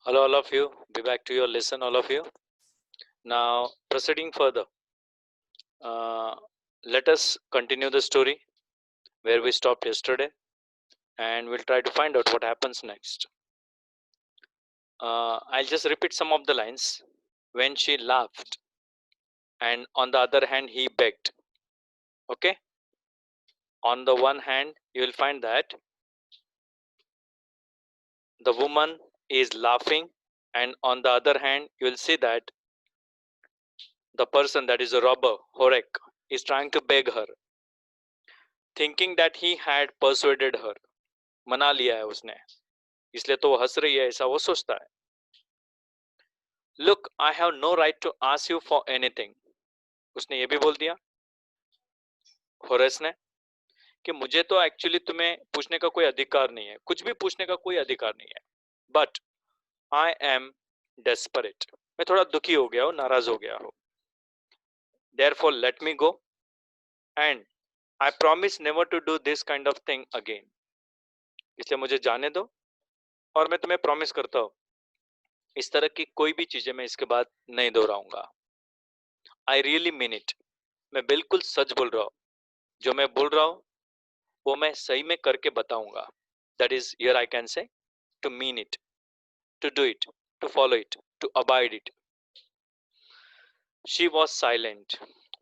Hello, all of you. Be back to your lesson, all of you. Now, proceeding further, uh, let us continue the story where we stopped yesterday, and we'll try to find out what happens next. I'll just repeat some of the lines. When she laughed, and on the other hand, he begged. Okay? On the one hand, you will find that the woman is laughing, and on the other hand, you will see that the person, that is a robber, Horek, is trying to beg her, thinking that he had persuaded her. मना लिया है उसने, इसलिए तो वो हंस रही है, ऐसा वो सोचता है. Look, I have no right to ask you for anything. उसने ये भी बोल दिया, होरेस ने, कि मुझे तो एक्चुअली तुम्हें पूछने का कोई अधिकार नहीं है, कुछ भी पूछने का कोई अधिकार नहीं है. बट आई एम डेस्परेट, मैं थोड़ा दुखी हो गया हूँ, नाराज हो गया हूँ. Therefore let me go, and I promise never to do this kind of thing again. इसलिए मुझे जाने दो, और मैं तुम्हें प्रॉमिस करता हूँ इस तरह की कोई भी चीजें मैं इसके बाद नहीं दोहराऊंगा. आई रियली मीन इट, मैं बिल्कुल सच बोल रहा हूँ. जो मैं बोल रहा हूँ वो मैं सही में करके बताऊंगा. That is here I can say to mean it, to do it, to follow it, to abide it. She was silent,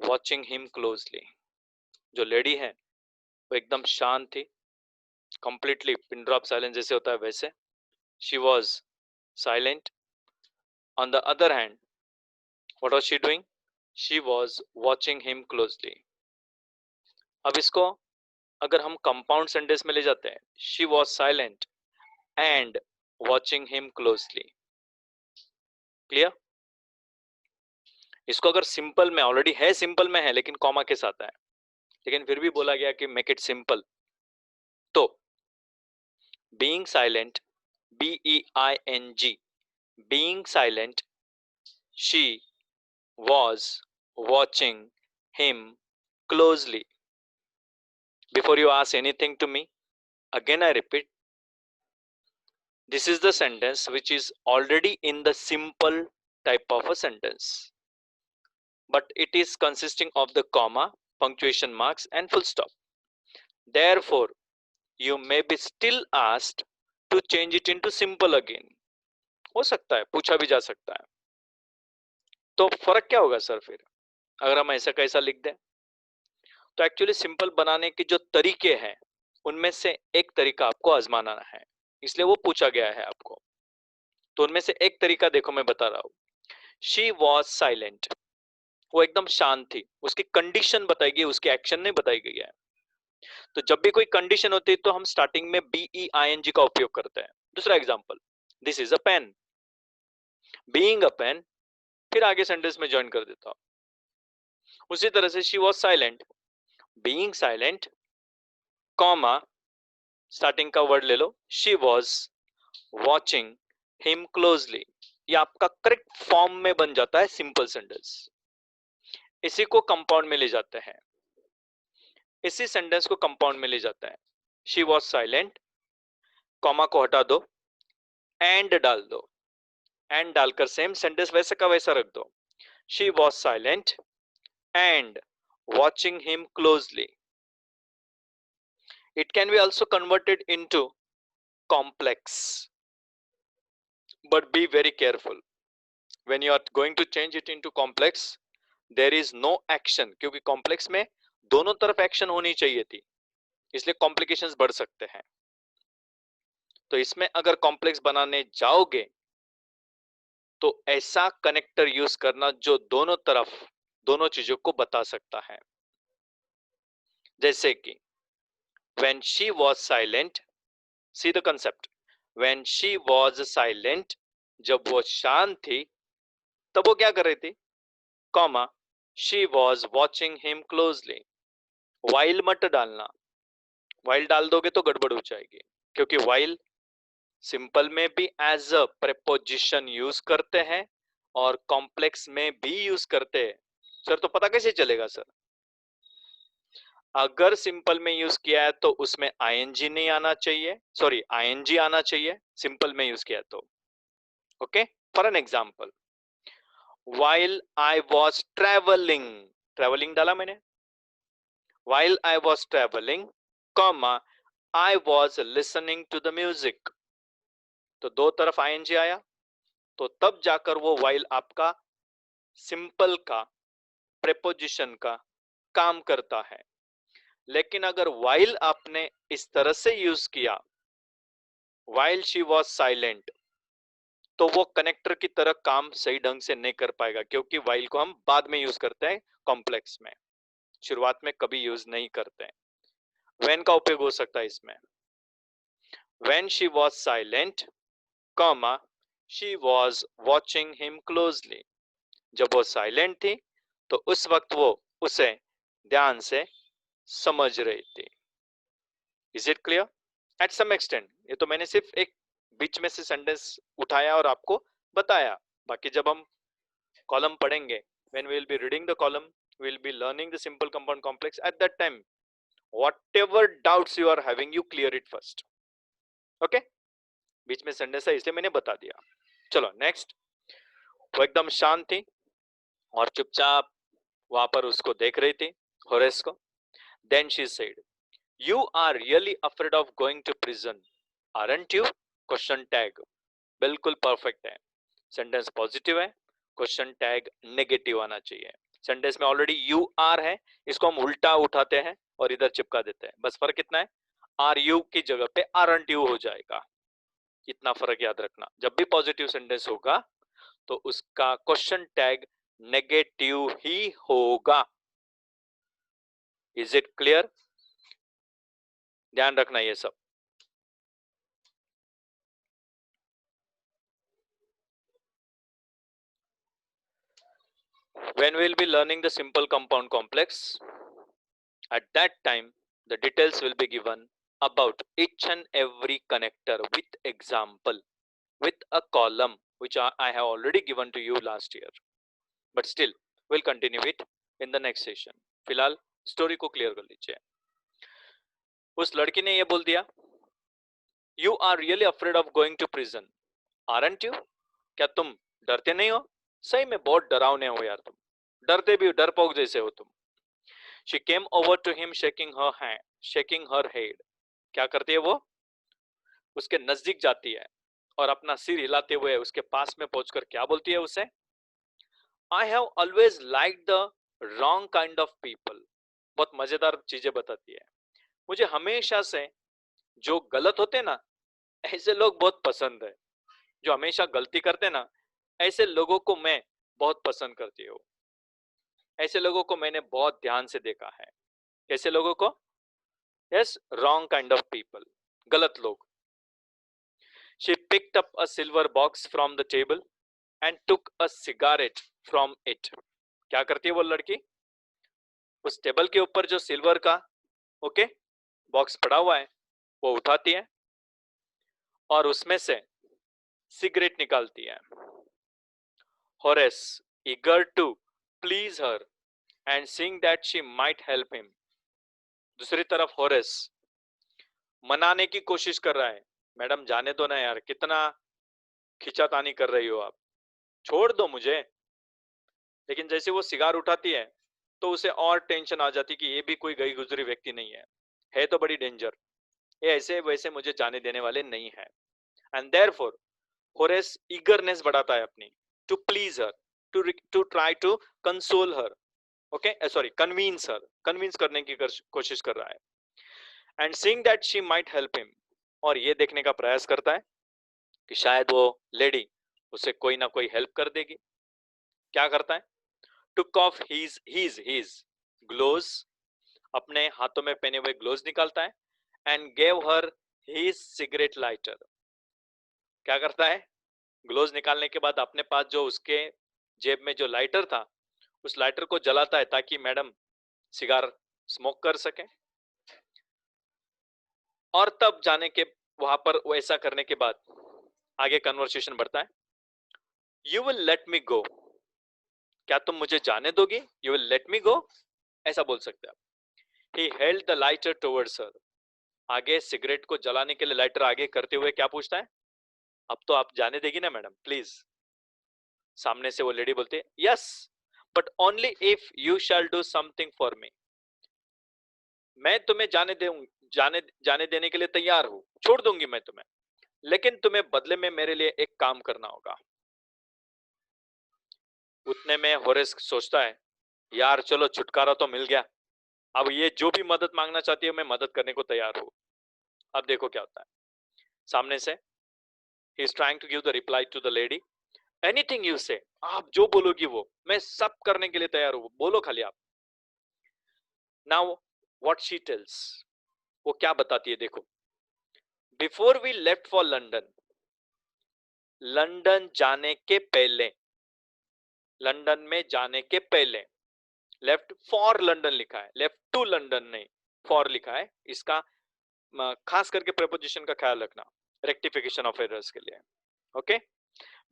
watching him closely. जो लेडी है वो एकदम शांत थी, कंप्लीटली पिन ड्रॉप साइलेंस जैसे होता है वैसे. She was silent. On the other hand, what was she doing? She was watching him closely. अब इसको अगर हम कंपाउंड सेंटेंस में ले जाते हैं, she was silent and watching him closely. Clear? इसको अगर सिंपल में, ऑलरेडी है सिंपल में है लेकिन कॉमा के साथ है, लेकिन फिर भी बोला गया कि मेक इट सिंपल, तो being silent, BEING, being silent, she was watching him closely. Before you ask anything to me, again I repeat, this is the sentence which is already in the simple type of a sentence, but it is consisting of the comma, punctuation marks and full stop. Therefore, you may be still asked to change it into simple again. हो सकता है, पूछा भी जा सकता है. तो फर्क क्या होगा सर फिर अगर हम ऐसा कैसा लिख दें? तो एक्चुअली सिंपल बनाने के जो तरीके हैं उनमें से एक तरीका आपको आजमाना है, इसलिए वो पूछा गया है आपको. तो उनमें से एक तरीका देखो, मैं बता रहा हूं. शी वॉज साइलेंट, वो एकदम शांत थी. उसकी कंडीशन बताई गई, उसकी एक्शन नहीं बताई गई है. तो जब भी कोई कंडीशन होती है तो हम स्टार्टिंग में BEING का उपयोग करते हैं. दूसरा example, this is a pen. Being a pen, फिर आगे सेंटेंस में ज्वाइन कर देता हूं. उसी तरह से she was silent, being silent, comma, starting का वर्ड ले लो, she was watching him closely. ये आपका करेक्ट फॉर्म में बन जाता है सिंपल सेंटेंस. इसी को कंपाउंड में ले जाते हैं, इसी सेंटेंस को कंपाउंड में ले जाता है. शी वॉज साइलेंट, कॉमा को हटा दो, एंड डाल दो, एंड डालकर सेम सेंटेंस वैसे का वैसा रख दो. She was silent and watching him closely. It can be also converted into complex, but be very careful when you are going to change it into complex. There is no action, क्योंकि complex में दोनों तरफ action होनी चाहिए थी, इसलिए complications बढ़ सकते हैं. तो इसमें अगर कॉम्प्लेक्स बनाने जाओगे तो ऐसा कनेक्टर यूज करना जो दोनों तरफ दोनों चीजों को बता सकता है. जैसे कि when she was silent, see the concept, when she was silent, जब वो शांत थी तब वो क्या कर रही थी, comma, she was watching him closely. while मत डालना, while डाल दोगे तो गड़बड़ हो जाएगी, क्योंकि while सिंपल में भी एज अ प्रेपोजिशन यूज करते हैं और कॉम्प्लेक्स में भी यूज करते हैं. सर तो पता कैसे चलेगा सर? अगर सिंपल में यूज किया है तो उसमें ING नहीं आना चाहिए, सॉरी ING आना चाहिए सिंपल में यूज किया है तो. Okay, for an example, while I was traveling डाला मैंने, while I was traveling, comma, I was listening to the music. तो दो तरफ ing आया, तो तब जाकर वो while आपका सिंपल का, प्रेपोजिशन का काम करता है। लेकिन अगर while आपने इस तरह से यूज किया, while she was silent, तो वो कनेक्टर की तरह काम सही ढंग से नहीं कर पाएगा, क्योंकि while को हम बाद में यूज करते हैं कॉम्प्लेक्स में, शुरुआत में कभी यूज नहीं करते हैं। when का उपयोग हो सकता है इसमें, when she was silent, comma, she was watching him closely. जब वो साइलेंट थी तो उस वक्त वो उसे ध्यान से समझ रही थी। Is it clear? At some extent. ये तो मैंने सिर्फ एक बीच में से सेंटेंस उठाया और आपको बताया, बाकी जब हम कॉलम पढ़ेंगे, when we will be reading the column, we will be learning the simple compound complex. At that time, whatever doubts you are having, you clear it first. Okay? बीच में सेंटेंस है इसलिए मैंने बता दिया। चलो नेक्स्ट। वो एकदम शांत थी और चुपचाप वहां पर उसको देख रही थी, होरेस को। Then she said, "You are really afraid of going to prison, aren't you?" Question tag बिल्कुल परफेक्ट है। सेंटेंस पॉजिटिव है, क्वेश्चन टैग नेगेटिव आना चाहिए। सेंटेंस में ऑलरेडी यू आर है, इसको हम उल्टा उठाते हैं और इधर चिपका देते हैं। बस फर्क कितना है, आर यू की जगह पे आरंट यू हो जाएगा। इतना फर्क याद रखना। जब भी पॉजिटिव सेंटेंस होगा तो उसका क्वेश्चन टैग नेगेटिव ही होगा। Is it clear? ध्यान रखना ये सब। When we will be learning the simple compound complex, at that time the details will be given about each and every connector with example, with a column which I have already given to you last year, but still we'll continue it in the next session. फिलहाल story को clear कर लीजिए। उस लड़की ने ये बोल दिया, You are really afraid of going to prison, aren't you? क्या तुम डरते नहीं हो? सही में बहुत डरावने हो यार तुम, डरते भी डरपोक जैसे हो तुम। She came over to him shaking her head. क्या करती है वो? उसके नजदीक जाती है और अपना सिर हिलाते हुए उसके पास में पहुंचकर क्या बोलती है उसे? I have always liked the wrong kind of people. बहुत मजेदार चीजें बताती है। मुझे हमेशा से जो गलत होते ना, ऐसे लोग बहुत पसंद है। जो हमेशा गलती करते ना, ऐसे लोगों को मैं बहुत पसंद करती हूँ। ऐसे लोगों को मैंने बहुत ध्यान से देखा है। कैसे लोगों को? Yes, wrong kind of people, गलत लोग। She picked up a silver box from the table and took a cigarette from it. क्या करती है वो लड़की? उस टेबल के ऊपर जो सिल्वर का ओके बॉक्स पड़ा हुआ है वो उठाती है और उसमें से सिगरेट निकालती है। Horace, eager to please her and seeing that she might help him. दूसरी तरफ होरेस मनाने की कोशिश कर रहा है, मैडम जाने दो ना यार, कितना खिंचातानी कर रही हो आप, छोड़ दो मुझे। लेकिन जैसे वो सिगार उठाती है तो उसे और टेंशन आ जाती कि ये भी कोई गई गुजरी व्यक्ति नहीं है तो बड़ी डेंजर, ये ऐसे वैसे मुझे जाने देने वाले नहीं है। एंड देयरफॉर होरेस ईगरनेस बढ़ाता है अपनी, to please her, to try to console her, okay sorry convince करने की कोशिश कर रहा है। And seeing that she might help him, और ये देखने का प्रयास करता है कि शायद वो लेडी उसे कोई ना कोई हेल्प कर देगी। क्या करता है? टुक ऑफ हीज ग्लोव्स, अपने हाथों में पहने हुए ग्लोव्स निकालता है and gave her his cigarette lighter. क्या करता है? ग्लोव्स निकालने के बाद अपने पास जो उसके जेब में जो लाइटर था उस लाइटर को जलाता है ताकि मैडम सिगार स्मोक कर सके। और तब जाने के वहां पर वैसा करने के बाद आगे कन्वर्सेशन बढ़ता है। यू विल लेट मी गो, क्या तुम मुझे जाने दोगी? यू विल लेट मी गो, ऐसा बोल सकते हैं आप। He held the lighter towards हर, आगे सिगरेट को जलाने के लिए लाइटर आगे करते हुए क्या पूछता है? अब तो आप जाने देगी ना मैडम प्लीज? सामने से वो लेडी बोलती है yes, but only if you shall do something for me. मैं तुम्हें जाने देने के लिए तैयार हूं, छोड़ दूंगी मैं तुम्हें, लेकिन तुम्हें बदले में मेरे लिए एक काम करना होगा। उतने में होरेस सोचता है यार चलो छुटकारा तो मिल गया, अब ये जो भी मदद मांगना चाहती है मैं मदद करने को तैयार हूं। अब देखो क्या होता है सामने से। He is trying to give the reply to the lady, anything you say, आप जो बोलोगी वो मैं सब करने के लिए तैयार हूं, बोलो खाली आप। नाउ व्हाट शी टेल्स, वो क्या बताती है देखो। Before we left for London, London जाने के पहले, लंदन में जाने के पहले, लेफ्ट फॉर लंदन लिखा है, लेफ्ट टू लंदन नहीं, फॉर लिखा है। इसका खास करके प्रेपोजिशन का ख्याल रखना रेक्टिफिकेशन ऑफ एरर्स के लिए। Okay,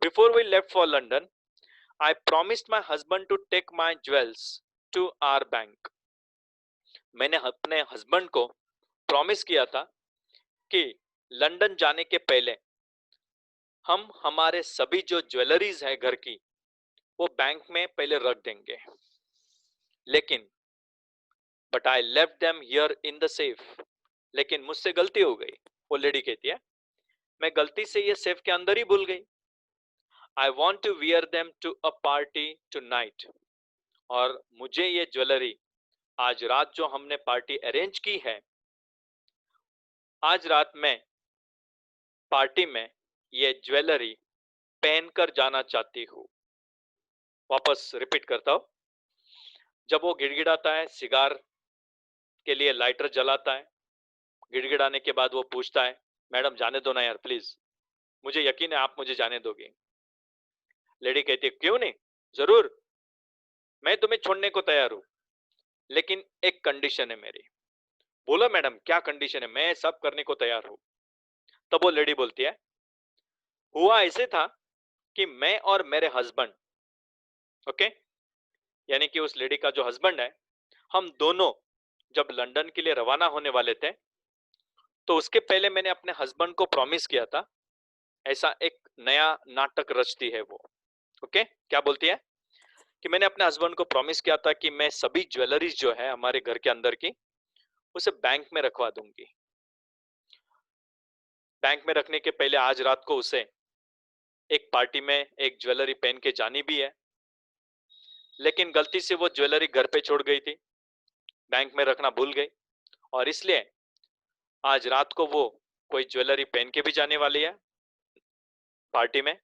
before we left for London I promised my husband to take my jewels to our bank. मैंने अपने हस्बैंड को प्रॉमिस किया था कि लंदन जाने के पहले हम हमारे सभी जो ज्वेलरीज है घर की वो बैंक में पहले रख देंगे, लेकिन but I left them here in the safe, लेकिन मुझसे गलती हो गई। वो लेडी कहती है मैं गलती से ये सेफ के अंदर ही भूल गई। I want to wear them to a party tonight, और मुझे ये ज्वेलरी आज रात जो हमने पार्टी अरेंज की है, आज रात में पार्टी में ये ज्वेलरी पहनकर जाना चाहती हूँ। वापस रिपीट करता हूं। जब वो गिड़गिड़ाता है, सिगार के लिए लाइटर जलाता है, गिड़गिड़ाने के बाद वो पूछता है मैडम जाने दो ना यार प्लीज, मुझे यकीन है आप मुझे जाने दोगे। लेडी कहती है क्यों नहीं, जरूर, मैं तुम्हें छोड़ने को तैयार हूं, लेकिन एक कंडीशन है मेरी। बोलो मैडम क्या कंडीशन है, मैं सब करने को तैयार हूं। तब वो लेडी बोलती है हुआ ऐसे था कि मैं और मेरे हस्बैंड, ओके, यानी कि उस लेडी का जो हस्बैंड है, हम दोनों जब लंदन के लिए रवाना होने वाले थे, तो उसके पहले मैंने अपने हस्बैंड को प्रॉमिस किया था, ऐसा एक नया नाटक रचती है वो। ओके, क्या बोलती है कि मैंने अपने हस्बैंड को प्रॉमिस किया था कि मैं सभी ज्वेलरीज जो है हमारे घर के अंदर की उसे बैंक में रखवा दूंगी। बैंक में रखने के पहले आज रात को उसे एक पार्टी में एक ज्वेलरी पहन के जानी भी है, लेकिन गलती से वो ज्वेलरी घर पे छोड़ गई थी, बैंक में रखना भूल गई, और इसलिए आज रात को वो कोई ज्वेलरी पहन के भी जाने वाली है पार्टी में,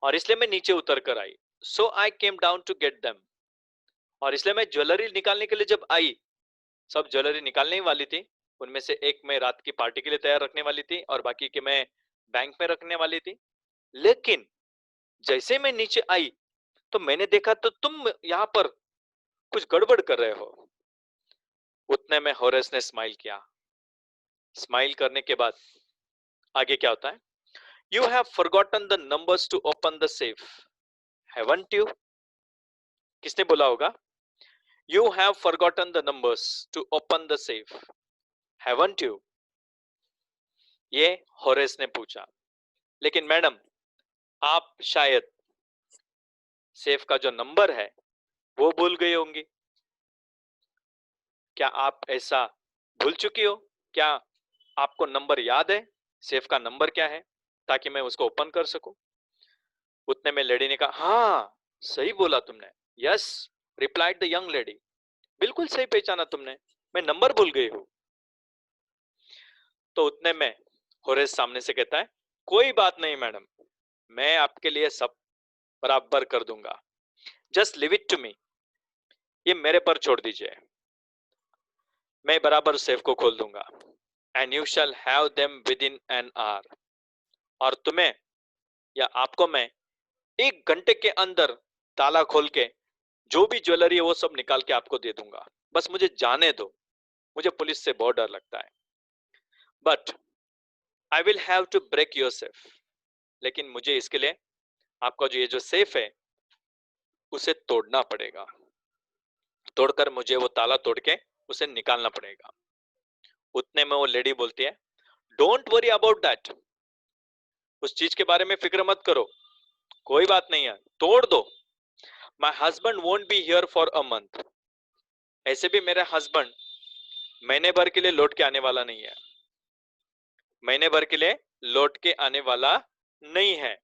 और इसलिए मैं नीचे उतर कर आई। So I came down to get them, और इसलिए मैं ज्वेलरी निकालने के लिए जब आई, सब ज्वेलरी निकालने ही वाली थी, उनमें से एक मैं रात की पार्टी के लिए तैयार रखने वाली थी और बाकी के मैं बैंक में रखने वाली थी। लेकिन जैसे मैं नीचे आई तो मैंने देखा तो तुम यहाँ पर कुछ गड़बड़ कर रहे हो। उतने में होरेस ने स्माइल किया। स्माइल करने के बाद आगे क्या होता है, you have forgotten the numbers to open the safe, haven't you? किसने बोला होगा? You have forgotten the numbers to open the safe, haven't you? ये होरेस ने पूछा। लेकिन मैडम आप शायद सेफ का जो नंबर है वो भूल गई होंगी, क्या आप ऐसा भूल चुकी हो? क्या आपको नंबर याद है, सेफ का नंबर क्या है, ताकि मैं उसको ओपन कर सकूं? उतने में लेडी ने कहा हाँ सही बोला तुमने, yes, replied the young lady, बिल्कुल सही पहचाना तुमने, मैं नंबर भूल गई हूं। तो उतने में होरेस सामने से कहता है कोई बात नहीं मैडम, मैं आपके लिए सब बराबर कर दूंगा, just leave it to me, ये मेरे पर छोड़ दीजिए, मैं बराबर सेफ को खोल दूंगा। And you shall have them with in an hour, और तुम्हें या आपको मैं 1 घंटे के अंदर ताला खोल के जो भी ज्वेलरी है वो सब निकाल के आपको दे दूंगा, बस मुझे जाने दो, मुझे पुलिस से बहुत डर लगता है। But I will have to break your safe, लेकिन मुझे इसके लिए आपका जो ये जो सेफ है उसे तोड़ना पड़ेगा, तोड़कर मुझे वो ताला तोड़ के उसे निकालना पड़ेगा। उतने में वो लेडी बोलती है डोंट वरी अबाउट दैट, उस चीज के बारे में फिक्र मत करो, कोई बात नहीं है, तोड़ दो। My husband won't be here for a month. ऐसे भी मेरा हस्बैंड महीने भर के लिए लौट के आने वाला नहीं है, महीने भर के लिए लौट के आने वाला नहीं है।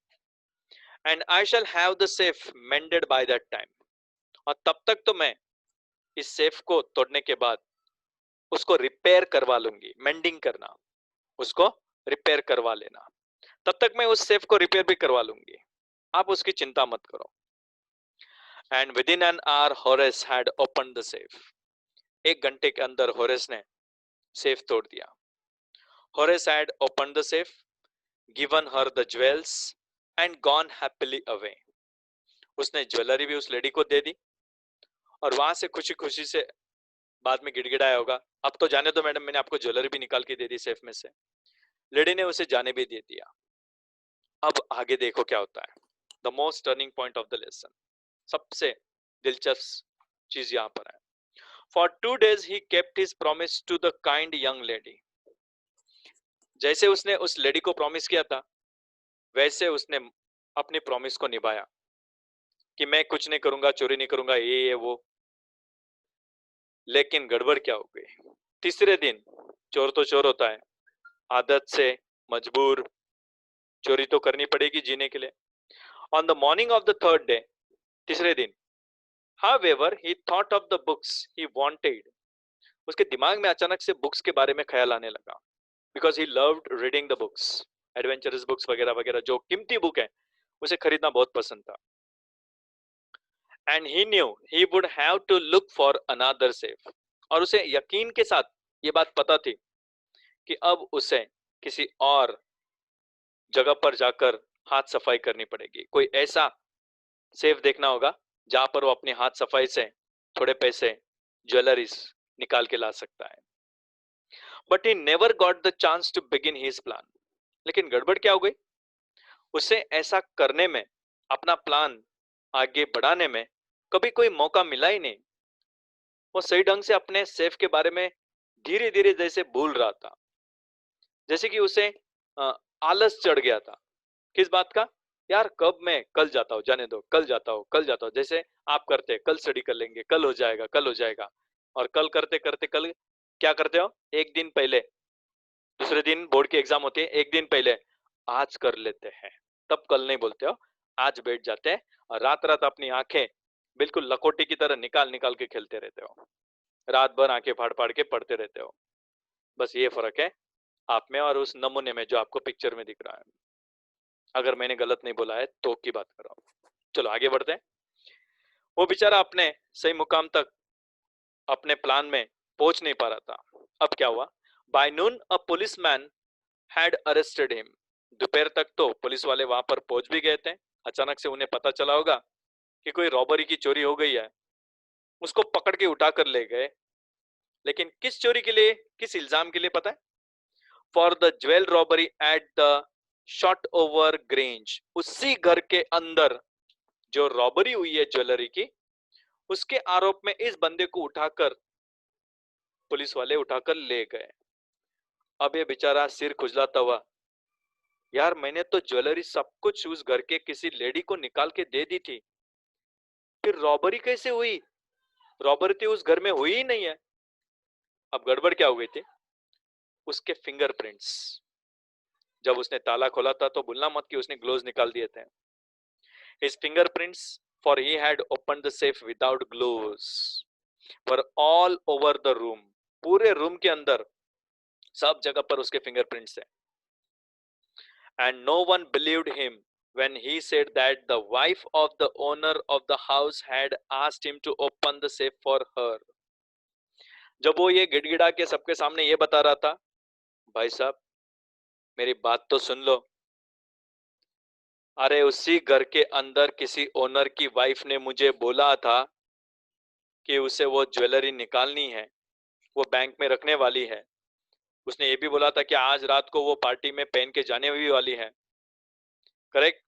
And I shall have the safe मेंडेड by that time. और तब तक तो मैं इस सेफ को तोड़ने के बाद उसको रिपेयर करवा लूंगी। मेंडिंग करना, उसको रिपेयर करवा लेना। तब तक मैं उस सेफ को रिपेयर भी करवा लूंगी, आप उसकी चिंता मत करो। And with in an hour Horace had open the safe. 1 घंटे के अंदर होरेस ने सेफ तोड़ दिया। Horace had open the safe, given her the jewels and gone happily away. उसने ज्वेलरी भी उस लेडी को दे दी और वहां से खुशी खुशी से बाद में गिड़गिड़ाया होगा, अब तो जाने दो मैडम, मैंने आपको ज्वेलरी भी निकाल के दे दी सेफ में से। लेडी ने उसे जाने भी दे दिया। अब आगे देखो क्या होता है, the most turning point of the lesson. सबसे दिलचस्प चीज यहां पर है। For 2 days he kept his promise to the kind young lady. जैसे उसने उस लेडी को प्रॉमिस किया था, वैसे उसने अपनी प्रॉमिस को निभाया कि मैं कुछ नहीं करूंगा, चोरी नहीं करूंगा, ये वो। लेकिन गड़बड़ क्या हो गई, तीसरे दिन, चोर तो चोर होता है, आदत से मजबूर, चोरी तो करनी पड़ेगी जीने के लिए। On the morning of the third day, तीसरे दिन, however he thought of the books he wanted। उसके दिमाग में अचानक से बुक्स के बारे में ख्याल आने लगा, because he loved reading the books, adventurous books वगैरह वगैरह, जो कीमती बुक है उसे खरीदना बहुत पसंद था। and he knew he would have to look for another safe। और उसे यकीन के साथ ये बात पता थी कि अब उसे किसी और जगह पर जाकर हाथ सफाई करनी पड़ेगी। कोई ऐसा सेफ देखना होगा जहां पर वो अपने हाथ सफाई से थोड़े पैसे, ज्वेलरीज निकाल के ला सकता है। But he never got the chance to begin his plan. लेकिन गड़बड़ क्या हो गई, उसे ऐसा करने में, अपना प्लान आगे बढ़ाने में कभी कोई मौका मिला ही नहीं। वो सही ढंग से अपने सेफ के बारे में धीरे धीरे जैसे भूल रहा था, जैसे कि उसे आलस चढ़ गया था। किस बात का, यार कब मैं कल जाता हूँ, जाने दो, कल जाता हूँ, कल जाता हूँ, जैसे आप करते, कल स्टडी कर लेंगे, कल हो जाएगा, कल हो जाएगा। और कल करते करते कल क्या करते हो, एक दिन पहले, दूसरे दिन बोर्ड की एग्जाम होती है, एक दिन पहले आज कर लेते हैं, तब कल नहीं बोलते हो, आज बैठ जाते हैं और रात रात अपनी आंखें बिल्कुल लकोटी की तरह निकाल निकाल के खेलते रहते हो, रात भर आंखें फाड़ फाड़ के पढ़ते रहते हो। बस ये फर्क है आप में और उस नमूने में जो आपको पिक्चर में दिख रहा है। अगर मैंने गलत नहीं बोला है तो की बात कर रहा हूं। चलो आगे बढ़ते हैं। वो बेचारा अपने सही मुकाम तक अपने प्लान में पहुंच नहीं पा रहा था। अब क्या हुआ, by noon a policeman had arrested him. दोपहर तक तो पुलिस वाले वहां पर पहुंच भी गए थे। अचानक से उन्हें पता चला होगा कि कोई रॉबरी की चोरी हो गई है, उसको पकड़ के उठा कर ले गए। लेकिन किस चोरी के लिए, किस इल्जाम के लिए पता है, for the jewel robbery at the shot over grange. उसी घर के अंदर जो रॉबरी हुई है ज्वेलरी की, उसके आरोप में इस बंदे को उठाकर पुलिस वाले उठाकर ले गए। अब ये बेचारा सिर खुजलाता हुआ, यार मैंने तो ज्वेलरी सब कुछ उस घर के किसी लेडी को निकाल के दे दी थी, फिर रॉबरी कैसे हुई, रॉबरी तो उस घर में हुई ही नहीं है। अब गड़बड़ क्या हो गई थी, उसके फिंगरप्रिंट्स, जब उसने ताला खोला था तो भूलना मत कि उसने ग्लोव्स निकाल दिए थे। His fingerprints, for he had opened the safe without gloves, were all over the room। पूरे रूम के अंदर सब जगह पर उसके फिंगरप्रिंट्स हैं। And no one believed him when he said that the wife of the owner of the house had asked him to open the safe for her। जब वो ये गिड़गिड़ा के सबके सामने ये बता रहा था, भाई साहब मेरी बात तो सुन लो, अरे उसी घर के अंदर किसी ओनर की वाइफ ने मुझे बोला था कि उसे वो ज्वेलरी निकालनी है, वो बैंक में रखने वाली है। उसने ये भी बोला था कि आज रात को वो पार्टी में पहन के जाने भी वाली है। करेक्ट,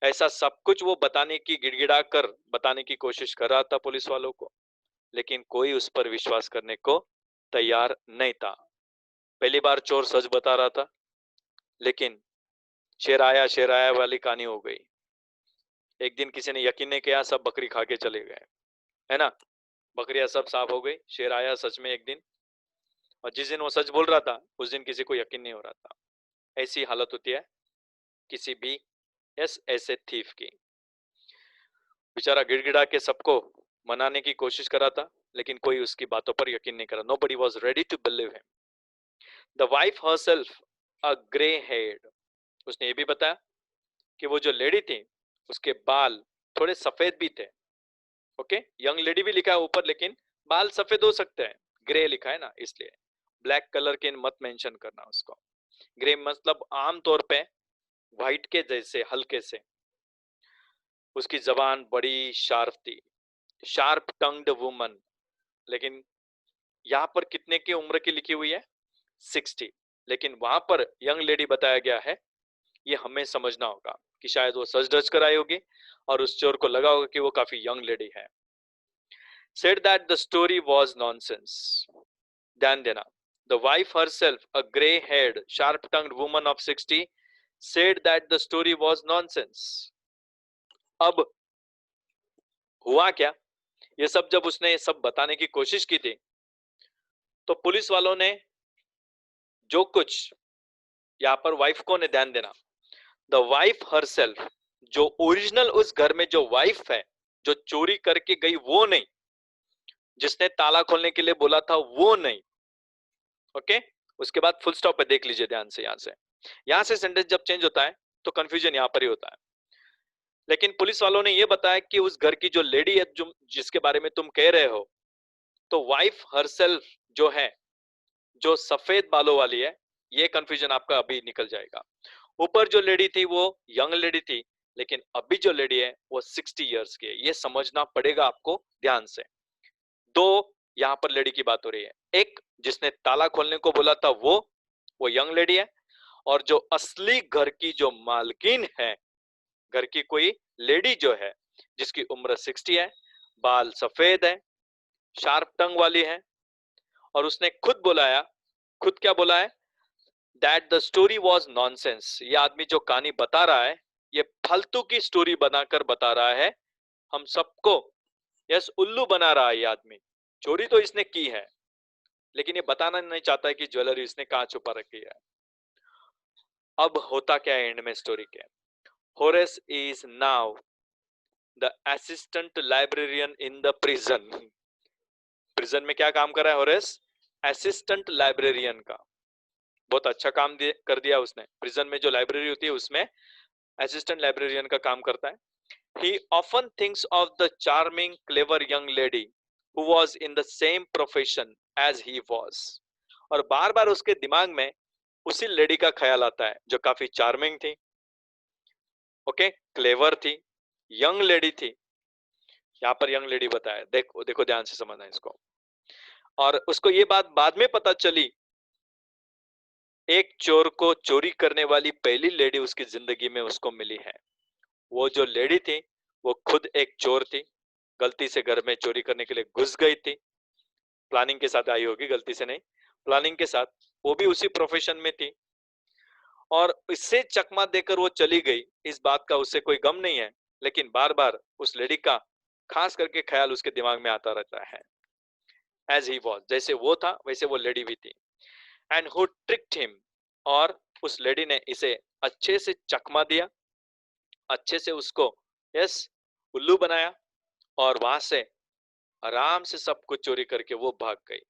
ऐसा सब कुछ वो बताने की, गिड़गिड़ा कर बताने की कोशिश कर रहा था पुलिस वालों को, लेकिन कोई उस पर विश्वास करने को तैयार नहीं था। पहली बार चोर सच बता रहा था, लेकिन शेर आया वाली कहानी हो गई। एक दिन किसी ने यकीन नहीं किया, सब बकरी खा के चले गए, है ना। बकरियां सब साफ हो गई, शेर आया सच में एक दिन, और जिस दिन वो सच बोल रहा था उस दिन किसी को यकीन नहीं हो रहा था। ऐसी हालत होती है किसी भी ऐसे थीफ की। बेचारा गिड़गिड़ा के सबको मनाने की कोशिश करा था, लेकिन कोई उसकी बातों पर यकीन नहीं करा। Nobody was ready to believe him. The wife herself, a grey haired, उसने ये भी बताया कि वो जो लेडी थी उसके बाल थोड़े सफेद भी थे। ओके, यंग लेडी भी लिखा है ऊपर, लेकिन बाल सफेद हो सकते हैं, ग्रे लिखा है ना, इसलिए ब्लैक कलर के मत मेंशन करना उसको। ग्रे मतलब आमतौर पे व्हाइट के जैसे हल्के से। उसकी जबान बड़ी शार्प थी, शार्प टंग्ड वुमन। लेकिन यहाँ पर कितने की उम्र की लिखी हुई है? 60। लेकिन वहां पर यंग लेडी बताया गया है। ये हमें समझना होगा कि शायद वो सच धज कर आई होगी और उस चोर को लगा होगा कि वो काफी यंग लेडी है। Said that the story was nonsense. ध्यान देना, the wife herself, a grey-haired, sharp-tongued woman of 60, said that the story was nonsense. अब हुआ क्या? ये सब जब उसने ये सब बताने की कोशिश की थी, तो पुलिस वालों ने जो कुछ, यहाँ पर वाइफ को ने ध्यान देना, द वाइफ हरसेल्फ, जो ओरिजिनल उस घर में जो वाइफ है, जो चोरी करके गई वो नहीं, जिसने ताला खोलने के लिए बोला था वो नहीं। ओके, उसके बाद फुल स्टॉप पे देख लीजिए ध्यान से। यहां से सेंटेंस जब चेंज होता है तो कंफ्यूजन यहां पर ही होता है। लेकिन पुलिस वालों ने यह बताया कि उस घर की जो लेडी है, जो जिसके बारे में तुम कह रहे हो, तो वाइफ हरसेल्फ जो है, जो सफेद बालों वाली है, ये कंफ्यूजन आपका अभी निकल जाएगा। ऊपर जो लेडी थी वो यंग लेडी थी, लेकिन अभी जो लेडी है वो 60 इयर्स की है। ये समझना पड़ेगा आपको ध्यान से। दो यहां पर लेडी की बात हो रही है, एक जिसने ताला खोलने को बोला था वो यंग लेडी है, और जो असली घर की जो मालकिन है, घर की कोई लेडी जो है जिसकी उम्र 60 है, बाल सफेद है, शार्प टंग वाली है, और उसने खुद बुलाया, खुद क्या बोला है? That the story was nonsense. ये आदमी जो कहानी बता रहा है, ये फालतू की स्टोरी बनाकर बता रहा है हम सबको। यस, उल्लू बना रहा है ये आदमी। चोरी तो इसने की है, लेकिन ये बताना नहीं चाहता है कि ज्वेलरी इसने कहां छुपा रखी है। अब होता क्या है एंड में स्टोरी के? Horace is now the assistant librarian in the prison. Prison में क्या काम कर रहा है होरेस? असिस्टेंट लाइब्रेरियन का। बहुत अच्छा काम कर दिया उसने। प्रिजन में जो लाइब्रेरी होती है उसमें असिस्टेंट लाइब्रेरियन का काम करता है। He often thinks of the charming, clever young lady who was in the same profession as he was. और बार बार उसके दिमाग में उसी लेडी का ख्याल आता है जो काफी चार्मिंग थी, ओके, क्लेवर थी, यंग लेडी थी। यहाँ पर यंग लेडी बताया, देखो देखो ध्यान से समझना इसको। और उसको ये बात बाद में पता चली, एक चोर को चोरी करने वाली पहली लेडी उसकी जिंदगी में उसको मिली है। वो जो लेडी थी वो खुद एक चोर थी, गलती से घर में चोरी करने के लिए घुस गई थी। प्लानिंग के साथ आई होगी, गलती से नहीं, प्लानिंग के साथ। वो भी उसी प्रोफेशन में थी, और इससे चकमा देकर वो चली गई, इस बात का उससे कोई गम नहीं है। लेकिन बार बार उस लेडी का खास करके ख्याल उसके दिमाग में आता रहता है। एज ही वॉज, जैसे वो था वैसे वो लेडी भी थी। एंड हु ट्रिक्ड हिम, और उस लेडी ने इसे अच्छे से चकमा दिया, अच्छे से उसको यस उल्लू बनाया, और वहां से आराम से सब कुछ चोरी करके वो भाग गई।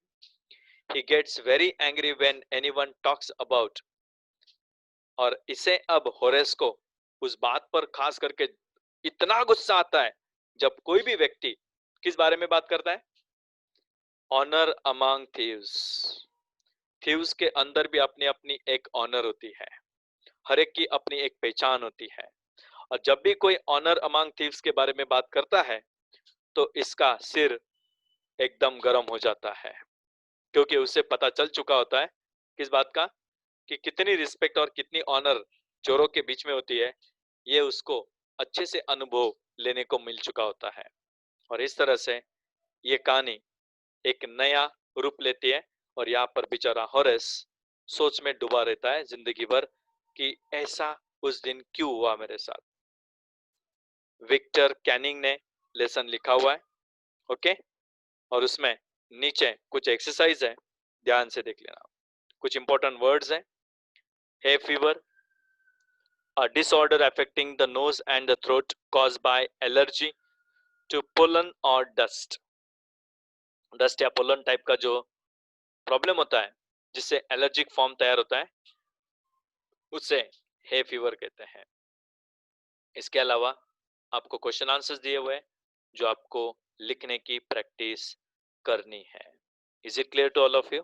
He gets very angry when anyone talks about, और इसे अब होरेस को उस बात पर खास करके इतना गुस्सा आता है जब कोई भी व्यक्ति किस बारे में बात करता है? Honour among thieves. थीव्स के अंदर भी अपनी अपनी एक ऑनर होती है, हर एक की अपनी एक पहचान होती है। और जब भी कोई ऑनर अमंग थीव्स के बारे में बात करता है तो इसका सिर एकदम गर्म हो जाता है, क्योंकि उसे पता चल चुका होता है किस बात का, कि कितनी रिस्पेक्ट और कितनी ऑनर चोरों के बीच में होती है। ये उसको अच्छे से अनुभव लेने को मिल चुका होता है। और इस तरह से ये कहानी एक नया रूप लेती है, और यहाँ पर बेचारा होरेस सोच में डूबा रहता है जिंदगी भर कि ऐसा उस दिन क्यों हुआ मेरे साथ। विक्टर कैनिंग ने लेसन लिखा हुआ है, ओके। और उसमें नीचे कुछ एक्सरसाइज है, ध्यान से देख लेना। कुछ इंपॉर्टेंट वर्ड्स हैं। Hay fever, a disorder affecting the nose and the throat caused by allergy to pollen or dust। Dust या पोलन टाइप का जो प्रॉब्लम होता है, जिससे एलर्जिक फॉर्म तैयार होता है, उसे हे फीवर कहते हैं। इसके अलावा आपको क्वेश्चन आंसर्स दिए हुए हैं जो आपको लिखने की प्रैक्टिस करनी है। Is it clear to all of you?